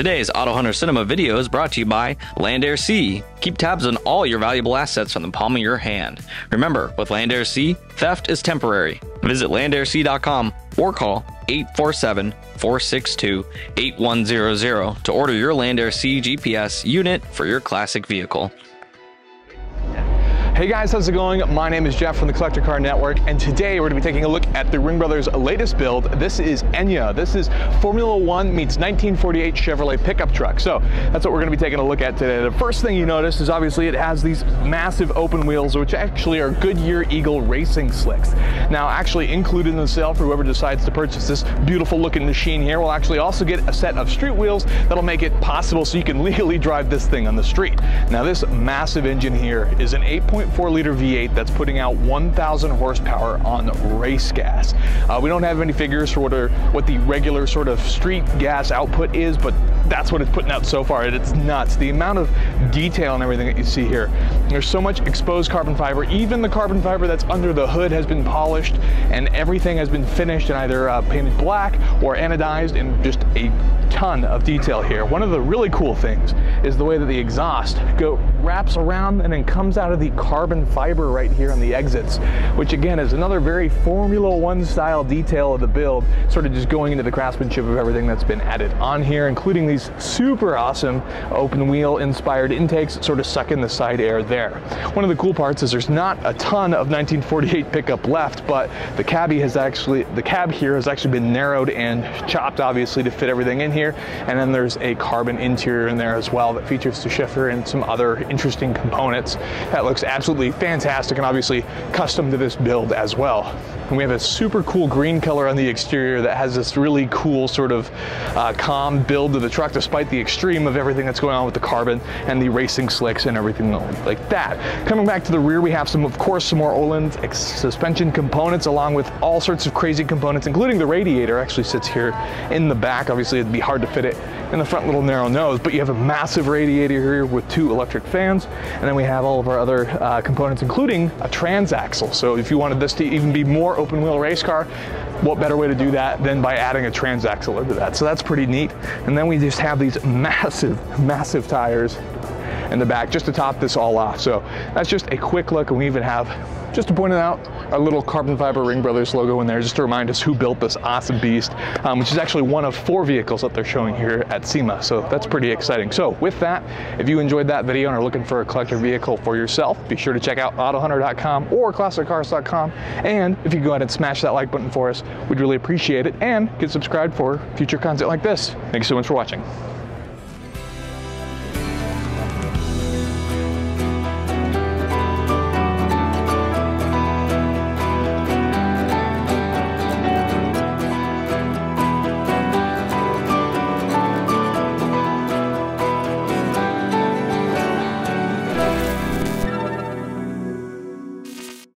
Today's AutoHunter Cinema video is brought to you by Land Air Sea. Keep tabs on all your valuable assets from the palm of your hand. Remember, with Land Air Sea, theft is temporary. Visit landairSea.com or call 847-462-8100 to order your Land Air Sea GPS unit for your classic vehicle. Hey guys, how's it going? My name is Jeff from the Collector Car Network, and today we're going to be taking a look at the Ringbrothers' latest build. This is Enyo. This is Formula One meets 1948 Chevrolet pickup truck. So that's what we're going to be taking a look at today. The first thing you notice is obviously it has these massive open wheels, which actually are Goodyear Eagle racing slicks. Now, actually included in the sale for whoever decides to purchase this beautiful looking machine here, will actually also get a set of street wheels that'll make it possible so you can legally drive this thing on the street. Now, this massive engine here is an 8.4 liter V8 that's putting out 1,000 horsepower on race gas. We don't have any figures for what the regular sort of street gas output is, but that's what it's putting out so far, and it's nuts. The amount of detail and everything that you see here. There's so much exposed carbon fiber. Even the carbon fiber that's under the hood has been polished, and everything has been finished and either painted black or anodized, and just a ton of detail here. One of the really cool things is the way that the exhaust wraps around and then comes out of the carbon fiber right here on the exits, which again is another very Formula One style detail of the build, sort of just going into the craftsmanship of everything that's been added on here, including these super awesome open wheel inspired intakes that sort of suck in the side air there. One of the cool parts is there's not a ton of 1948 pickup left, but the cab here has actually been narrowed and chopped, obviously, to fit everything in here. And then there's a carbon interior in there as well that features the shifter and some other interesting components. That looks absolutely fantastic and obviously custom to this build as well. And we have a super cool green color on the exterior that has this really cool sort of calm build to the truck, despite the extreme of everything that's going on with the carbon and the racing slicks and everything like that. Coming back to the rear, we have of course some more Öhlins suspension components, along with all sorts of crazy components, including the radiator actually sits here in the back. Obviously it'd be hard to fit it in the front little narrow nose, but you have a massive radiator here with 2 electric fans, and then we have all of our other components, including a transaxle. So if you wanted this to even be more open wheel race car, what better way to do that than by adding a transaxle into that? So that's pretty neat. And then we just have these massive tires in the back just to top this all off. So that's just a quick look, and we even have, just to point it out, our little carbon fiber Ringbrothers logo in there, just to remind us who built this awesome beast, which is actually one of 4 vehicles that they're showing here at SEMA. So that's pretty exciting. So with that, if you enjoyed that video and are looking for a collector vehicle for yourself, be sure to check out AutoHunter.com or ClassicCars.com. And if you go ahead and smash that like button for us, we'd really appreciate it, and get subscribed for future content like this. Thank you so much for watching.